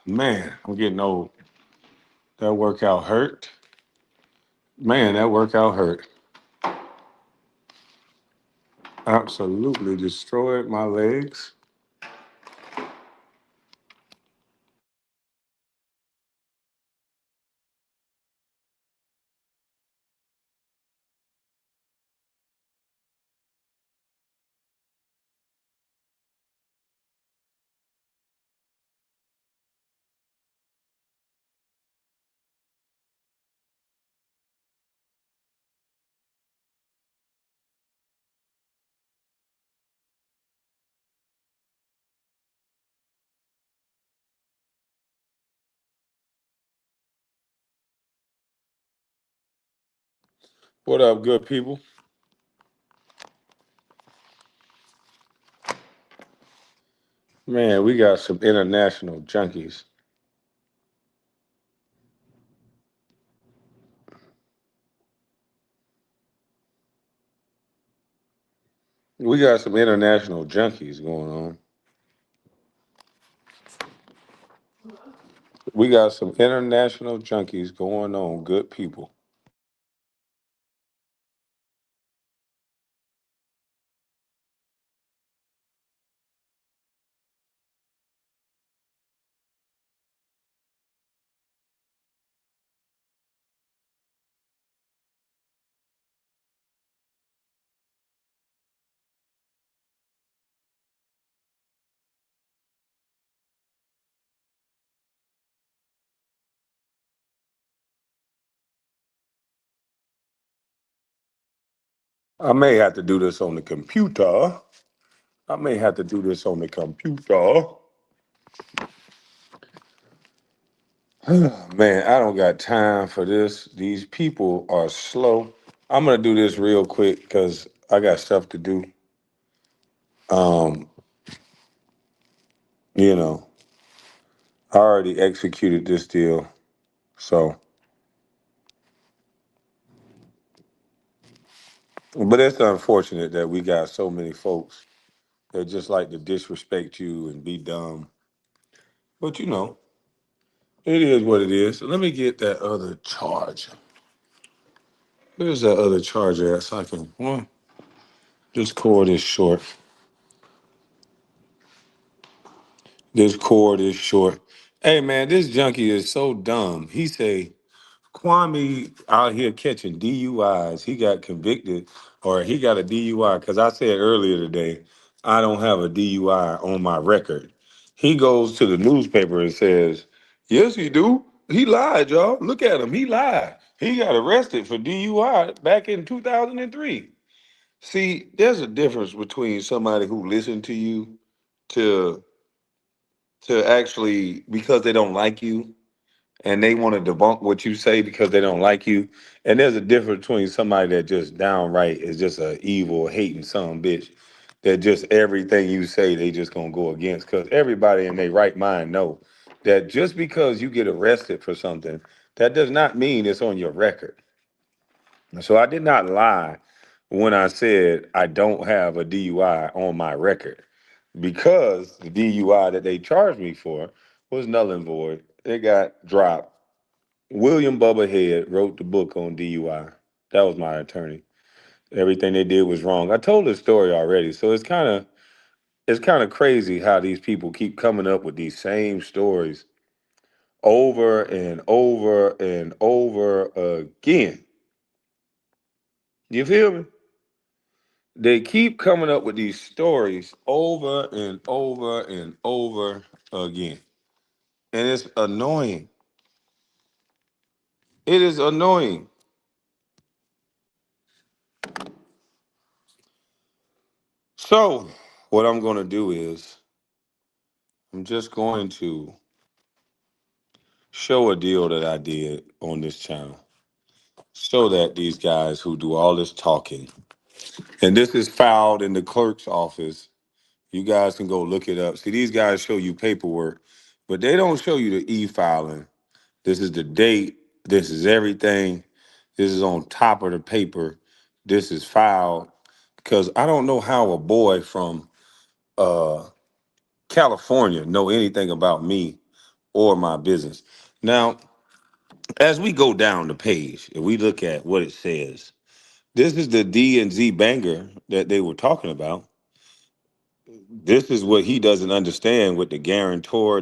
Man, I'm getting old. That workout hurt. Man, that workout hurt. Absolutely destroyed my legs. What up, good people? Man, we got some international junkies. We got some international junkies going on. We got some international junkies going on, good people. I may have to do this on the computer. I may have to do this on the computer. Man, I don't got time for this. These people are slow. I'm gonna do this real quick because I got stuff to do. Um, you know, I already executed this deal. So, but it's unfortunate that we got so many folks that just like to disrespect you and be dumb. But it is what it is. So let me get that other charger. Where's that other charger at? So I can, well, this cord is short. This cord is short. Hey man, this junkie is so dumb. He say Kwame out here catching DUIs. He got convicted or he got a DUI. Because I said earlier today, I don't have a DUI on my record. He goes to the newspaper and says, yes, he do. He lied, y'all. Look at him. He lied. He got arrested for DUI back in 2003. See, there's a difference between somebody who listened to you to actually because they don't like you and they want to debunk what you say because they don't like you. And there's a difference between somebody that just downright is just a evil, hating son bitch that just everything you say they just gonna go against. Because everybody in their right mind know that just because you get arrested for something, that does not mean it's on your record. So I did not lie when I said I don't have a DUI on my record because the DUI that they charged me for was null and void. It got dropped. William Bubba Head wrote the book on DUI. That was my attorney. Everything they did was wrong. I told this story already, so it's kind of crazy how these people keep coming up with these same stories over and over and over again. You feel me? They keep coming up with these stories over and over and over again. And it's annoying. It is annoying. So, what I'm going to do is I'm just going to show a deal that I did on this channel so that these guys who do all this talking, and this is filed in the clerk's office, you guys can go look it up. See, these guys show you paperwork, but they don't show you the e-filing. This is the date. This is everything. This is on top of the paper. This is filed because I don't know how a boy from uh, California know anything about me or my business. Now, as we go down the page and we look at what it says, this is the D and Z banger that they were talking about. This is what he doesn't understand with the guarantor,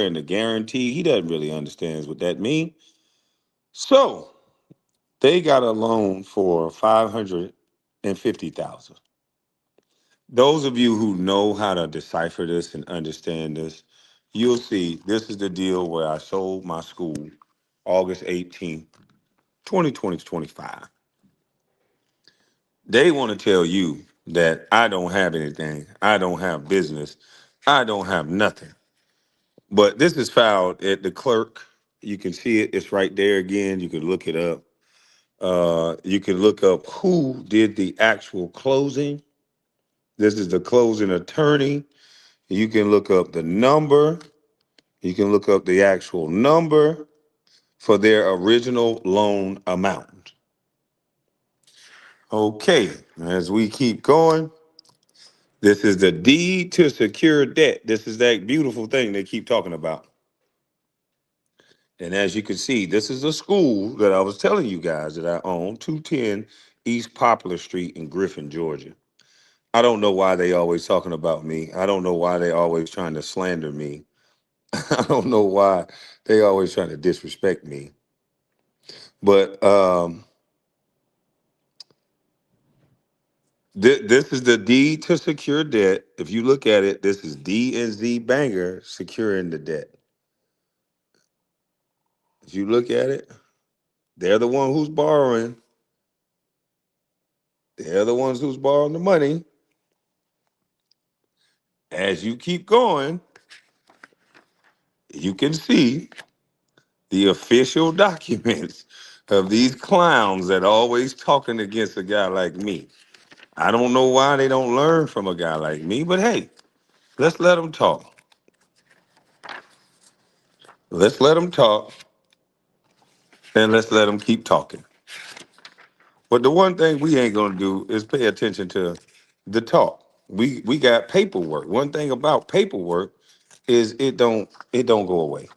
and the guarantee. He doesn't really understand what that means. So they got a loan for 550,000. Those of you who know how to decipher this and understand this, you'll see this is the deal where I sold my school August 18th, 2025. They want to tell you that I don't have anything, I don't have business, I don't have nothing. But this is filed at the clerk. You can see it, it's right there again. You can look it up. You can look up who did the actual closing. This is the closing attorney. You can look up the number. You can look up the actual number for their original loan amount. Okay, as we keep going, this is the deed to secure debt. This is that beautiful thing they keep talking about. And as you can see, this is a school that I was telling you guys that I own, 210 East Poplar Street in Griffin, Georgia. I don't know why they always talking about me. I don't know why they always trying to slander me. I don't know why they always trying to disrespect me. But this is the deed to secure debt. If you look at it, this is D and Z Banger securing the debt. If you look at it, they're the one who's borrowing. They're the ones who's borrowing the money. As you keep going, you can see the official documents of these clowns that are always talking against a guy like me. I don't know why they don't learn from a guy like me, but hey, let's let them talk. Let's let them talk, and let's let them keep talking. But the one thing we ain't gonna do is pay attention to the talk. We got paperwork. One thing about paperwork is it don't go away.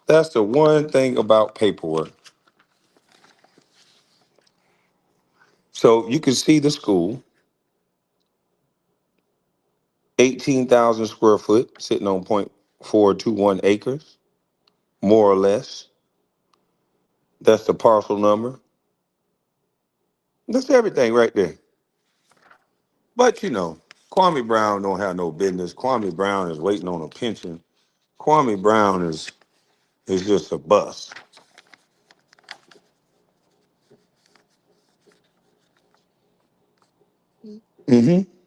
That's the one thing about paperwork. So you can see the school, 18,000 square foot, sitting on 0.421 acres, more or less. That's the parcel number. That's everything right there. But Kwame Brown don't have no business. Kwame Brown is waiting on a pension. Kwame Brown is just a bust. Mm-hmm.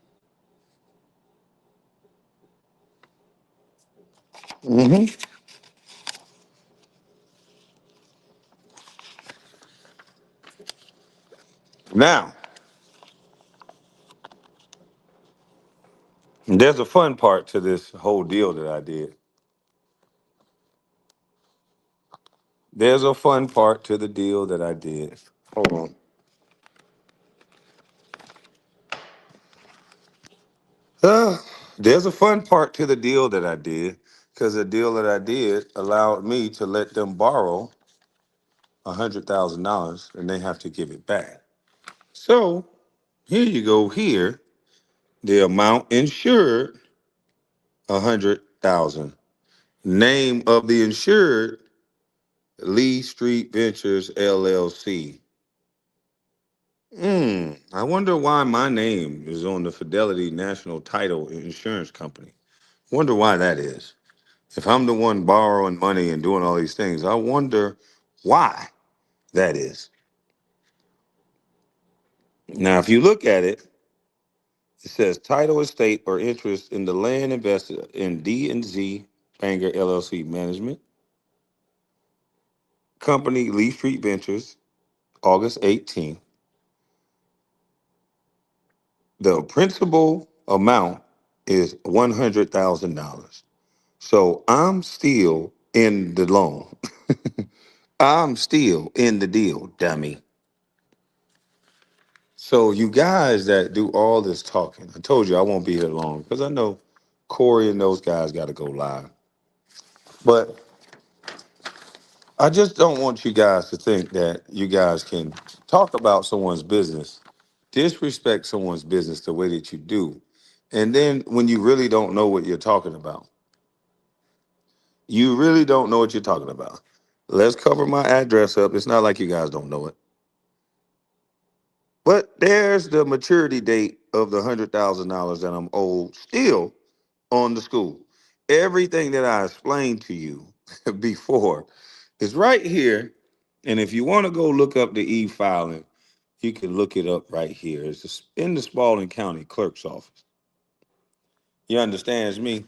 Mm-hmm. Now, there's a fun part to this whole deal that I did. There's a fun part to the deal that I did. Hold on. Uh, there's a fun part to the deal that I did because the deal that I did allowed me to let them borrow $100,000 and they have to give it back. So here you go. Here, the amount insured, 100,000. Name of the insured, Lee Street Ventures LLC. I wonder why my name is on the Fidelity National Title Insurance Company. Wonder why that is. If I'm the one borrowing money and doing all these things, I wonder why that is. Now, if you look at it, it says title, estate, or interest in the land invested in D and Z Banger LLC Management Company, Lee Street Ventures, August 18th. The principal amount is $100,000. So I'm still in the loan. I'm still in the deal, dummy. So you guys that do all this talking, I told you I won't be here long because I know Corey and those guys got to go live. But I just don't want you guys to think that you guys can talk about someone's business, disrespect someone's business the way that you do. And then when you really don't know what you're talking about, you really don't know what you're talking about. Let's cover my address up. It's not like you guys don't know it. But there's the maturity date of the $100,000 that I'm owed still on the school. Everything that I explained to you before is right here. And if you want to go look up the e-filing, you can look it up right here. It's in the Spalding County Clerk's office. You understands me?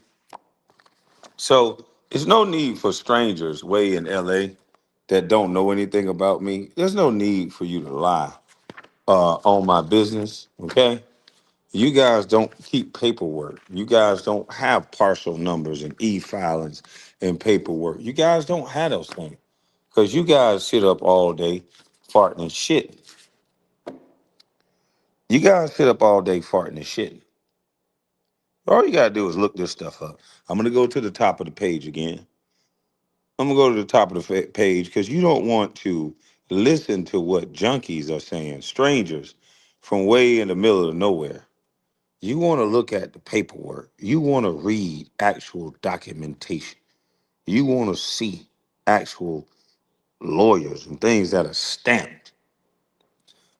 So there's no need for strangers way in LA that don't know anything about me. There's no need for you to lie on my business. Okay. You guys don't keep paperwork. You guys don't have partial numbers and e-filings and paperwork. You guys don't have those things because you guys sit up all day farting and shitting. You guys sit up all day farting and shitting. All you gotta do is look this stuff up. I'm gonna go to the top of the page again. I'm gonna go to the top of the page because you don't want to listen to what junkies are saying, strangers from way in the middle of nowhere. You want to look at the paperwork. You want to read actual documentation. You want to see actual lawyers and things that are stamped.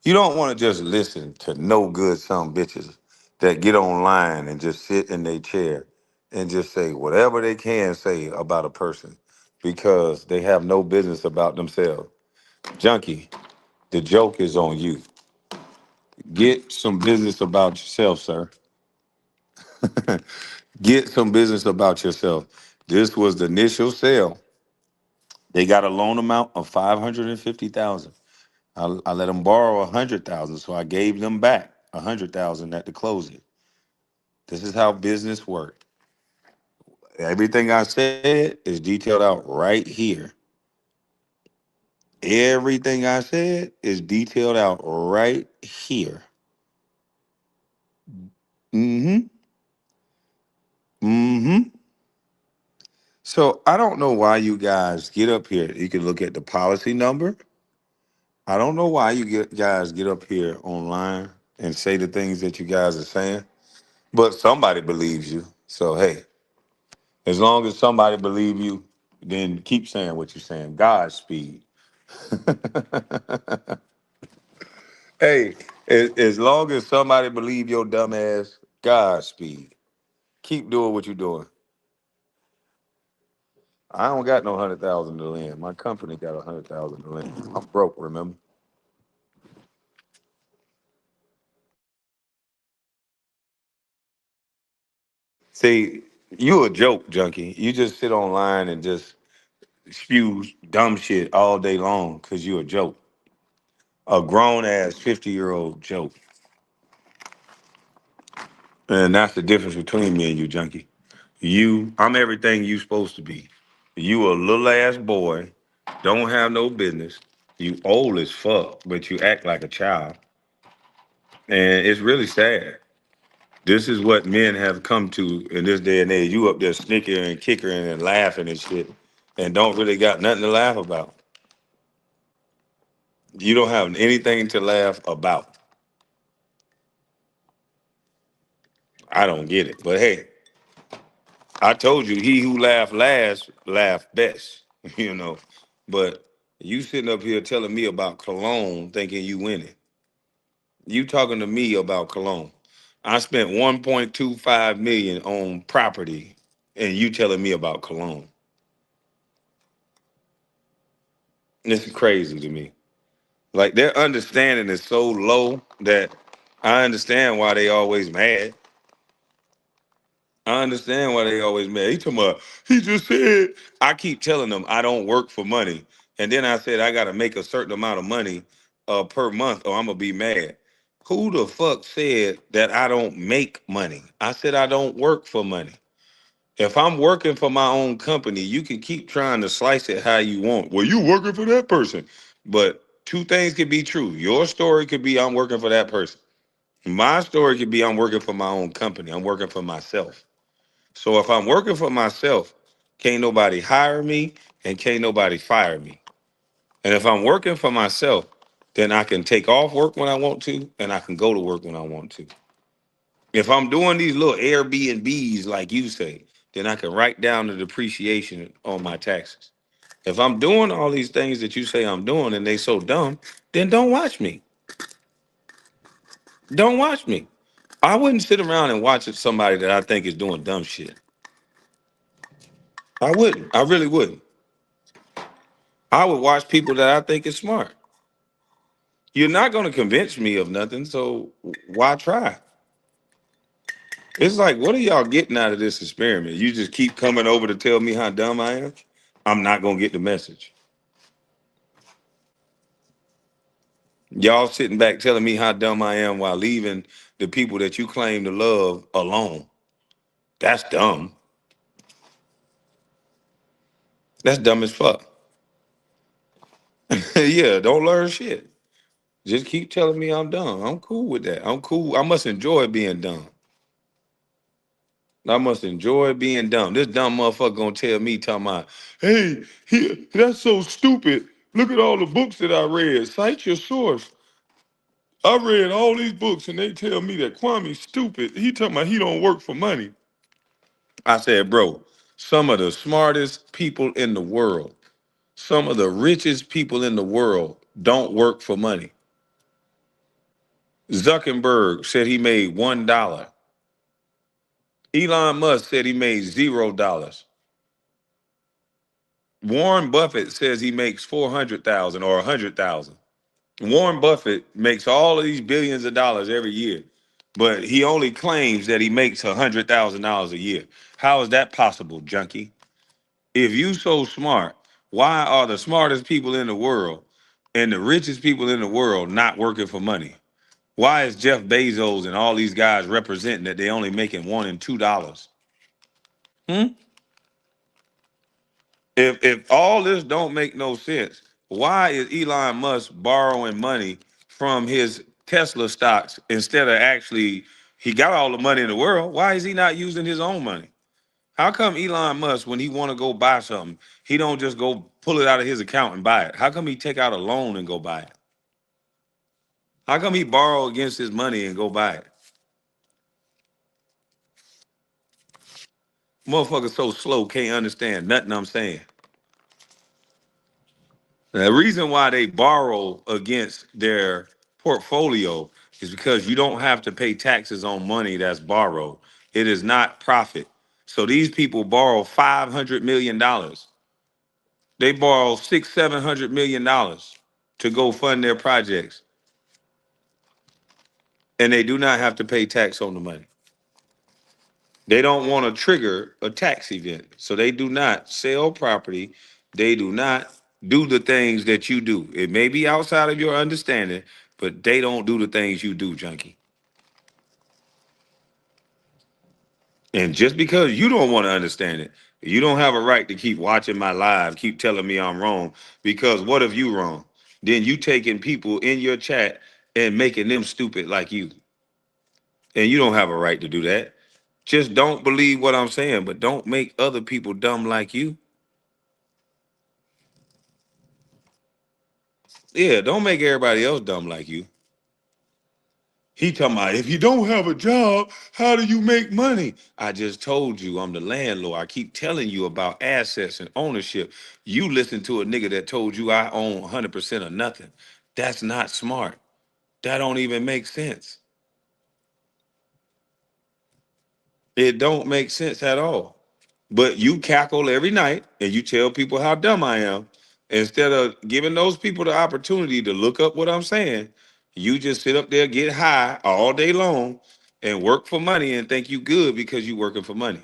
You don't want to just listen to no good some bitches that get online and just sit in their chair and just say whatever they can say about a person because they have no business about themselves. Junkie, the joke is on you. Get some business about yourself, sir. Get some business about yourself. This was the initial sale. They got a loan amount of 550,000. I let them borrow 100,000, so I gave them back 100,000 at the closing. This is how business works. Everything I said is detailed out right here. Everything I said is detailed out right here. Mm-hmm. Mm-hmm. So I don't know why you guys get up here. You can look at the policy number. I don't know why guys get up here online and say the things that you guys are saying, but somebody believes you. So hey, as long as somebody believes you, then keep saying what you're saying. Godspeed. Hey, as long as somebody believe your dumb ass, Godspeed. Keep doing what you're doing. I don't got no 100,000 to lend. My company got 100,000 to lend. I'm broke, remember? See, you a joke, junkie. You just sit online and just spew dumb shit all day long because you a joke. A grown ass 50-year-old joke. And that's the difference between me and you, junkie. I'm everything you supposed to be. You a little ass boy, don't have no business. You old as fuck, but you act like a child. And it's really sad. This is what men have come to in this day and age. You up there snickering and kickering and laughing and shit and don't really got nothing to laugh about. You don't have anything to laugh about. I don't get it. But hey, I told you, he who laughed last laughed best, you know. But you sitting up here telling me about cologne thinking you winning. You talking to me about cologne. I spent 1.25 million on property and you telling me about cologne. It's crazy to me. Like their understanding is so low that I understand why they always mad. I understand why they always mad. He talking about, he just said, I keep telling them I don't work for money. And then I said I gotta make a certain amount of money per month or I'm gonna be mad. Who the fuck said that I don't make money? I said I don't work for money. If I'm working for my own company, you can keep trying to slice it how you want. Well, you working for that person. But two things could be true. Your story could be I'm working for that person. My story could be I'm working for my own company. I'm working for myself. So if I'm working for myself, can't nobody hire me and can't nobody fire me. And if I'm working for myself, then I can take off work when I want to and I can go to work when I want to. If I'm doing these little Airbnbs, like you say, then I can write down the depreciation on my taxes. If I'm doing all these things that you say I'm doing and they so dumb, then don't watch me. Don't watch me. I wouldn't sit around and watch somebody that I think is doing dumb shit. I wouldn't. I really wouldn't. I would watch people that I think is smart. You're not going to convince me of nothing, so why try? It's like, what are y'all getting out of this experiment? You just keep coming over to tell me how dumb I am? I'm not going to get the message. Y'all sitting back telling me how dumb I am while leaving the people that you claim to love alone. That's dumb. That's dumb as fuck. Yeah, don't learn shit. Just keep telling me I'm dumb. I'm cool with that. I'm cool. I must enjoy being dumb. I must enjoy being dumb. This dumb motherfucker gonna tell me, talking about, hey, that's so stupid. Look at all the books that I read. Cite your source. I read all these books and they tell me that Kwame's stupid. He talking about he don't work for money. I said, bro, some of the smartest people in the world, some of the richest people in the world don't work for money. Zuckerberg said he made $1. Elon Musk said he made $0. Warren Buffett says he makes 400,000 or 100,000. Warren Buffett makes all of these billions of dollars every year, but he only claims that he makes $100,000 a year. How is that possible, junkie? If you so smart, why are the smartest people in the world and the richest people in the world not working for money? Why is Jeff Bezos and all these guys representing that they only making $1 and $2? Hmm? If all this don't make no sense, why is Elon Musk borrowing money from his Tesla stocks instead of actually he got all the money in the world? Why is he not using his own money? How come Elon Musk, when he want to go buy something, he don't just go pull it out of his account and buy it? How come he take out a loan and go buy it? How come he borrow against his money and go buy it? Motherfucker so slow can't understand nothing I'm saying. The reason why they borrow against their portfolio is because you don't have to pay taxes on money that's borrowed. It is not profit. So these people borrow $500 million. They borrow $600-700 million to go fund their projects, and they do not have to pay tax on the money. They don't want to trigger a tax event, so they do not sell property. They do not do the things that you do. It may be outside of your understanding, but they don't do the things you do, junkie. And just because you don't want to understand it, you don't have a right to keep watching my live, keep telling me I'm wrong. Because what if you wrong? Then you taking people in your chat and making them stupid like you. And you don't have a right to do that. Just don't believe what I'm saying, but don't make other people dumb like you. Yeah, don't make everybody else dumb like you. He talking about if you don't have a job, how do you make money? I just told you I'm the landlord. I keep telling you about assets and ownership. You listen to a nigga that told you I own 100% of nothing. That's not smart. That don't even make sense. It don't make sense at all. But you cackle every night and you tell people how dumb I am. Instead of giving those people the opportunity to look up what I'm saying, you just sit up there, get high all day long, and work for money and think you good because you working for money.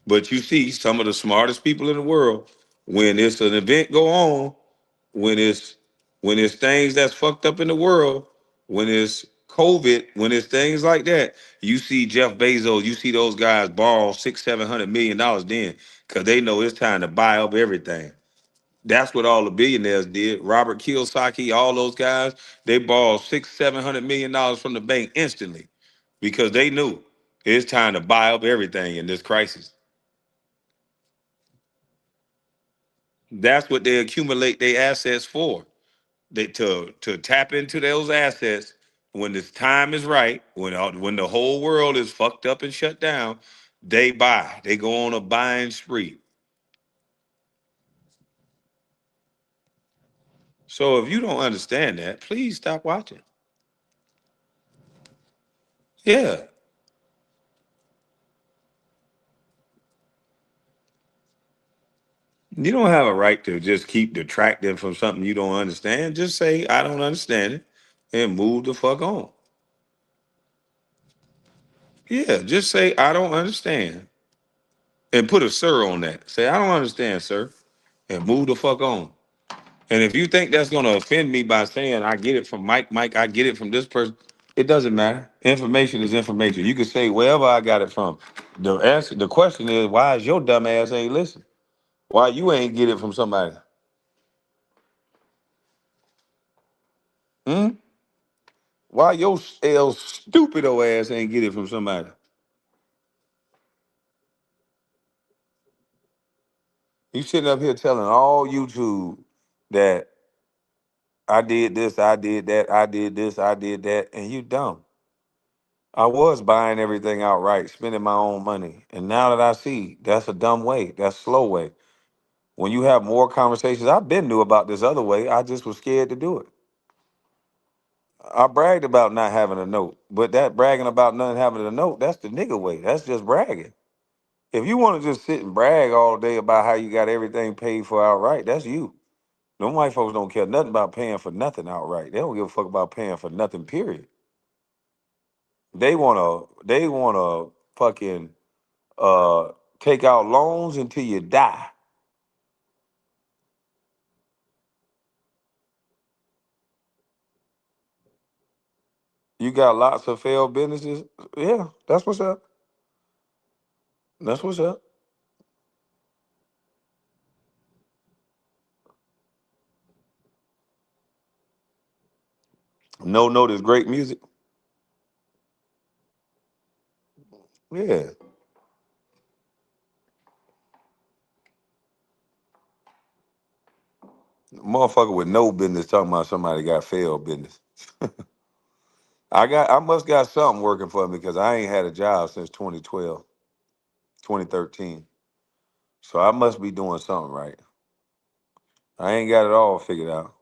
But you see some of the smartest people in the world, when it's an event go on, when it's when it's things that's fucked up in the world, when it's COVID, when it's things like that, you see Jeff Bezos, you see those guys borrow $600-700 million then, because they know it's time to buy up everything. That's what all the billionaires did. Robert Kiyosaki, all those guys, they borrowed $600-700 million from the bank instantly because they knew it's time to buy up everything in this crisis. That's what they accumulate their assets for. They to tap into those assets when this time is right, when the whole world is fucked up and shut down, they buy. They go on a buying spree. So if you don't understand that, please stop watching. Yeah. You don't have a right to just keep detracting from something you don't understand. Just say, I don't understand it and move the fuck on. Yeah, just say, I don't understand and put a sir on that. Say, I don't understand, sir, and move the fuck on. And if you think that's going to offend me by saying, I get it from Mike, I get it from this person, it doesn't matter. Information is information. You can say wherever I got it from. The question is, why is your dumb ass ain't listen? Why you ain't get it from somebody? Hmm? Why your stupid old ass ain't get it from somebody? You sitting up here telling all YouTube that I did this, I did that, I did this, I did that, and you dumb. I was buying everything outright, spending my own money. And now that I see that's a dumb way, that's a slow way. When you have more conversations, I've been knew about this other way. I just was scared to do it. I bragged about not having a note, but that bragging about not having a note, that's the nigga way. That's just bragging. If you want to just sit and brag all day about how you got everything paid for outright, that's you. Them white folks don't care nothing about paying for nothing outright. They don't give a fuck about paying for nothing, period. They wanna fucking uh take out loans until you die. You got lots of failed businesses. Yeah, that's what's up. That's what's up. No note is great music. Yeah. Motherfucker with no business talking about somebody got failed business. I must got something working for me because I ain't had a job since 2012, 2013. So I must be doing something right. I ain't got it all figured out.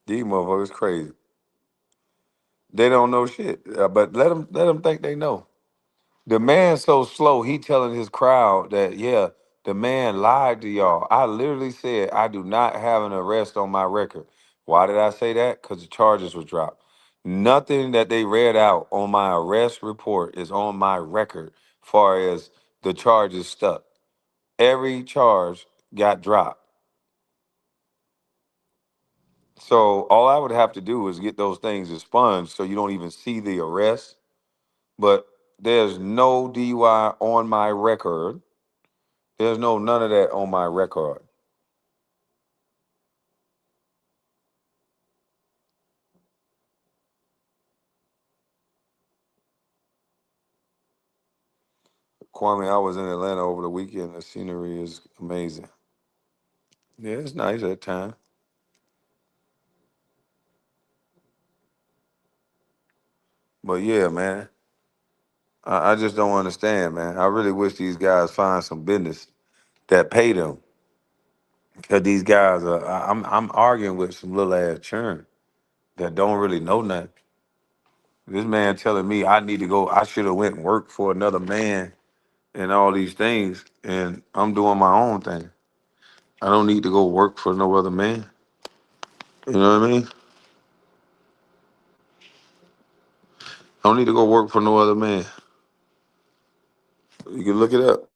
These motherfuckers crazy. They don't know shit. But let them think they know. The man so slow, he telling his crowd that, yeah, the man lied to y'all. I literally said I do not have an arrest on my record. Why did I say that? Because the charges were dropped. Nothing that they read out on my arrest report is on my record far as the charges stuck. Every charge got dropped. So all I would have to do is get those things expunged so you don't even see the arrest. But there's no DUI on my record. There's no none of that on my record. Kwame, I was in Atlanta over the weekend. The scenery is amazing. Yeah, it's nice at time. But yeah, man, I just don't understand, man. I really wish these guys find some business that pay them. Cause these guys are, I'm arguing with some little ass churn that don't really know nothing. This man telling me I need to go, I should have went and worked for another man and all these things, and I'm doing my own thing. I don't need to go work for no other man. You know what I mean? I don't need to go work for no other man. You can look it up.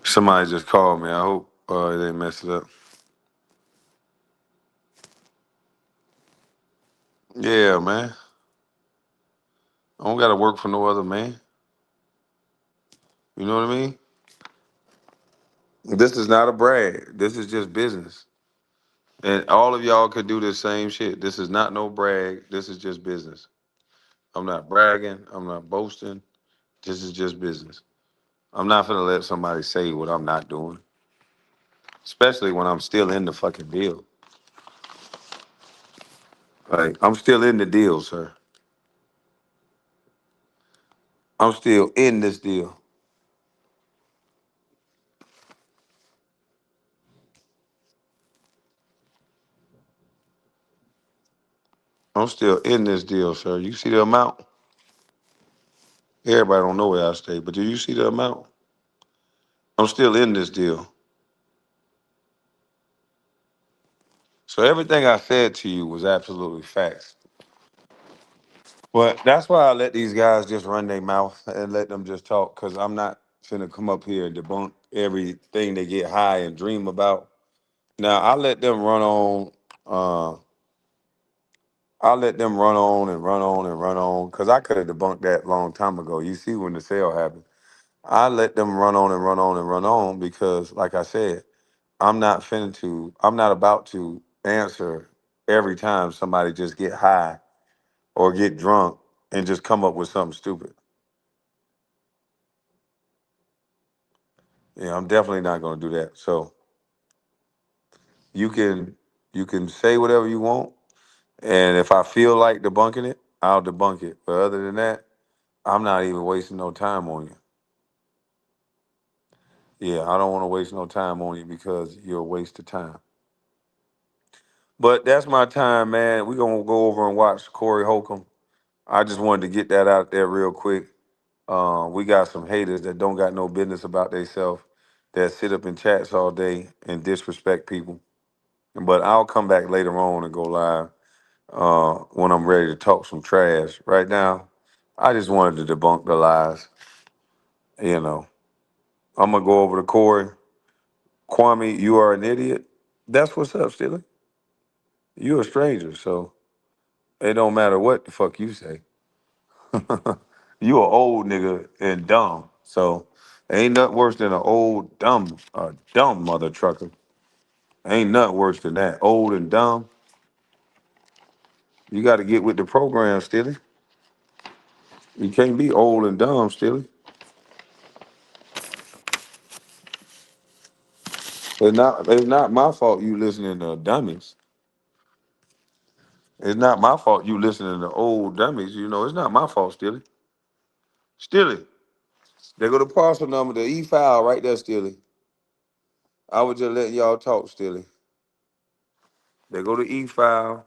Somebody just called me. I hope they didn't mess it up. Yeah, man. I don't gotta work for no other man. You know what I mean? This is not a brag. This is just business. And all of y'all could do the same shit. This is not no brag. This is just business. I'm not bragging. I'm not boasting. This is just business. I'm not gonna let somebody say what I'm not doing, especially when I'm still in the fucking deal. Like I'm still in the deal, sir. I'm still in this deal. I'm still in this deal, sir. You see the amount? Everybody don't know where I stay, but do you see the amount? I'm still in this deal. So everything I said to you was absolutely facts. But that's why I let these guys just run their mouth and let them just talk, because I'm not finna come up here and debunk everything they get high and dream about. Now I let them run on. Uh, I let them run on and run on and run on, because I could have debunked that long time ago. You see when the sale happened. I let them run on and run on and run on because, like I said, I'm not about to answer every time somebody just get high or get drunk and just come up with something stupid. Yeah, I'm definitely not going to do that. So you can you can say whatever you want, and if I feel like debunking it, I'll debunk it. But other than that, I'm not even wasting no time on you. Yeah, I don't want to waste no time on you because you're a waste of time. But that's my time, man. We're gonna go over and watch Corey Holcomb. I just wanted to get that out there real quick. We got some haters that don't got no business about themselves, that sit up in chats all day and disrespect people. But I'll come back later on and go live when I'm ready to talk some trash. Right now, I just wanted to debunk the lies. You know, I'm gonna go over to Corey. Kwame, you are an idiot. That's what's up, Steely. You a stranger, so it don't matter what the fuck you say. You a old nigga and dumb. So ain't nothing worse than an old dumb mother trucker. Ain't nothing worse than that. Old and dumb. You got to get with the program, Stilly. You can't be old and dumb, Stilly. It's not my fault you listening to dummies. It's not my fault you listening to old dummies. You know, it's not my fault, Stilly. Stilly. They go the parcel number, the e-file right there, Stilly. I was just letting y'all talk, Stilly. They go to e-file.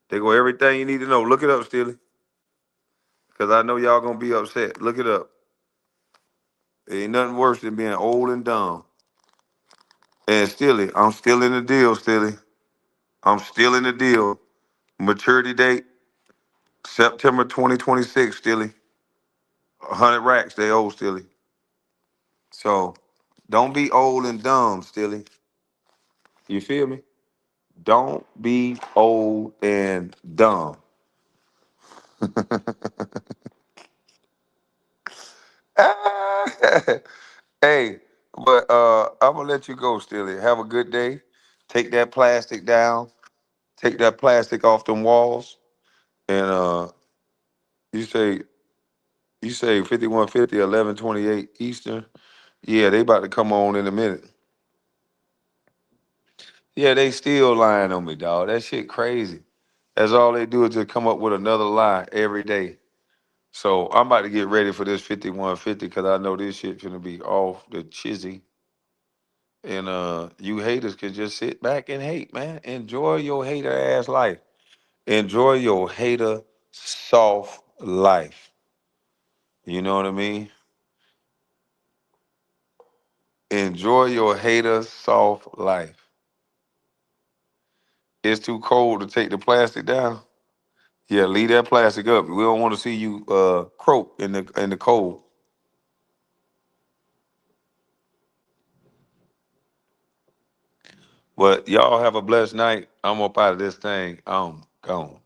They go everything you need to know. Look it up, Stilly. Because I know y'all gonna be upset. Look it up. Ain't nothing worse than being old and dumb. And Stilly, I'm still in the deal, Stilly. I'm still in the deal. Maturity date, September 2026, Stilly. 100 racks they owe, Stilly. So don't be old and dumb, Stilly. You feel me? Don't be old and dumb. Hey, but I'm gonna let you go, Stilly. Have a good day. Take that plastic down. Take that plastic off them walls. And you say you say 5150, 1128 Eastern. Yeah, they about to come on in a minute. Yeah, they still lying on me, dog. That shit crazy. That's all they do is just come up with another lie every day. So I'm about to get ready for this 5150 because I know this shit finna be off the chizzy. And you haters can just sit back and hate, man. Enjoy your hater ass life. Enjoy your hater soft life. You know what I mean? Enjoy your hater soft life. It's too cold to take the plastic down. Yeah, leave that plastic up. We don't want to see you croak in the cold. But y'all have a blessed night. I'm up out of this thing. I'm gone.